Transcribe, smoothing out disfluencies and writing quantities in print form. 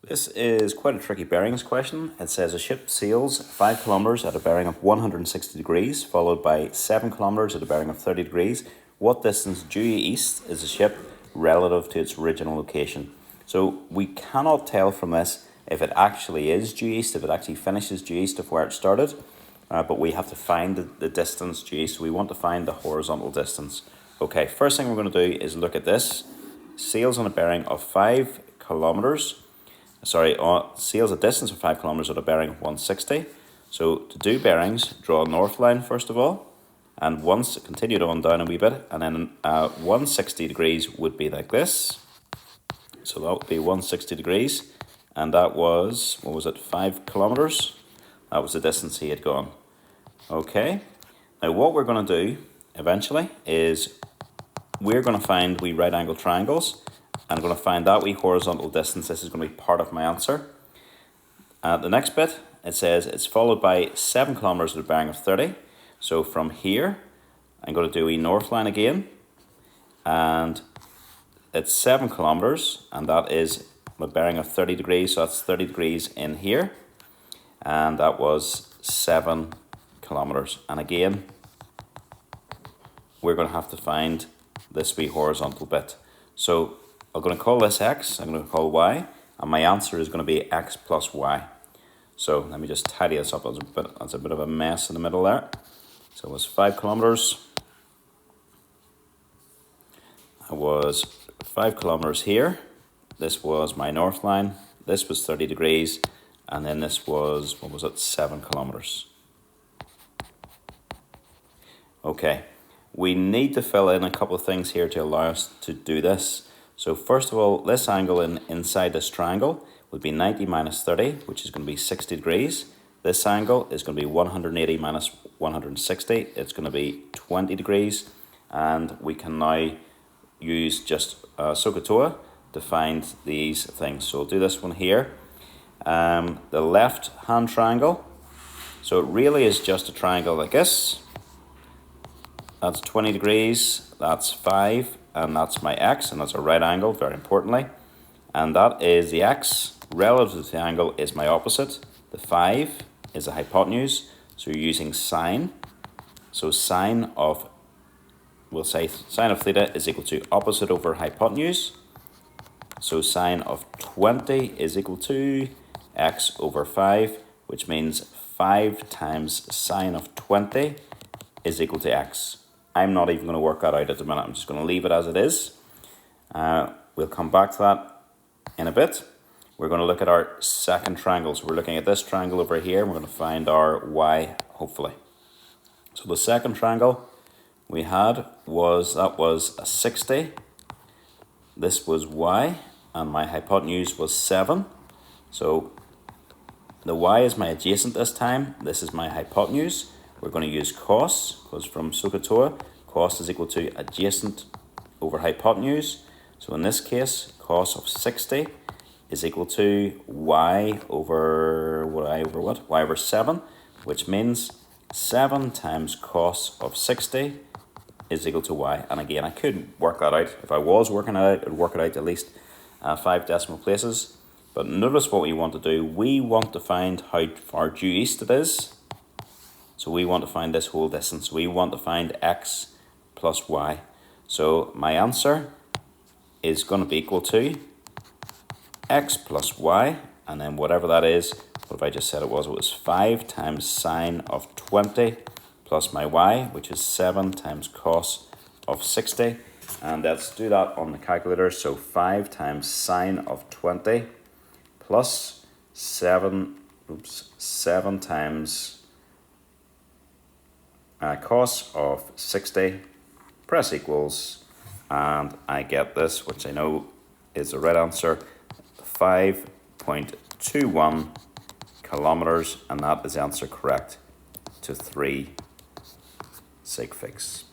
This is quite a tricky bearings question. It says a ship sails 5 kilometers at a bearing of 160 degrees, followed by 7 kilometers at a bearing of 30 degrees. What distance due east is the ship relative to its original location? So we cannot tell from this if it actually is due east, if it actually finishes due east of where it started, but we have to find the distance due east. So we want to find the horizontal distance. Okay, first thing we're going to do is look at this. Sails on a bearing of 5 kilometers. Sails a distance of 5 kilometers at a bearing of 160. So to do bearings, draw a north line first of all, and once continue on down a wee bit, and then 160 degrees would be like this. So that would be 160 degrees, and that was, 5 kilometers? That was the distance he had gone. Okay, now what we're going to do eventually is we're going to find wee right angle triangles. I'm going to find that wee horizontal distance. This is going to be part of my answer. The next bit, it says it's followed by 7 kilometers at a bearing of 30. So from here, I'm going to do a wee north line again. And it's 7 kilometers, and that is a bearing of 30 degrees. So that's 30 degrees in here. And that was 7 kilometers. And again, we're going to have to find this wee horizontal bit. So I'm going to call this x, I'm going to call y, and my answer is going to be x plus y. So let me just tidy this up. That's a bit of a mess in the middle there. So it was 5 kilometers. I was 5 kilometers here. This was my north line. This was 30 degrees. And then this was, 7 kilometers. Okay, we need to fill in a couple of things here to allow us to do this. So first of all, this angle inside this triangle would be 90 minus 30, which is going to be 60 degrees. This angle is going to be 180 minus 160. It's going to be 20 degrees. And we can now use just SOHCAHTOA to find these things. So we'll do this one here. The left-hand triangle. So it really is just a triangle like this. That's 20 degrees. That's 5. And that's my x, and that's a right angle, very importantly. And that is the x, relative to the angle is my opposite. The 5 is the hypotenuse, so you're using sine. So sine of, we'll say sine of theta is equal to opposite over hypotenuse. So sine of 20 is equal to x over 5, which means 5 times sine of 20 is equal to x. I'm not even going to work that out at the minute. I'm just going to leave it as it is. We'll come back to that in a bit. We're going to look at our second triangle. So we're looking at this triangle over here. And we're going to find our y, hopefully. So the second triangle we had was a 60. This was y, and my hypotenuse was 7. So the y is my adjacent this time. This is my hypotenuse. We're going to use cos, because from SOHCAHTOA, cos is equal to adjacent over hypotenuse. So in this case, cos of 60 is equal to y over what? Y over 7, which means 7 times cos of 60 is equal to y. And again, I couldn't work that out. If I was working it out, I'd work it out at least 5 decimal places. But notice what we want to do. We want to find how far due east it is. So we want to find this whole distance. We want to find x plus y. So my answer is going to be equal to x plus y. And then whatever that is, what if I just said it was 5 times sine of 20 plus my y, which is 7 times cos of 60. And let's do that on the calculator. So 5 times sine of 20 plus 7 times cos of 60, press equals, and I get this, which I know is the right answer, 5.21 kilometers, and that is the answer correct to 3 sig figs.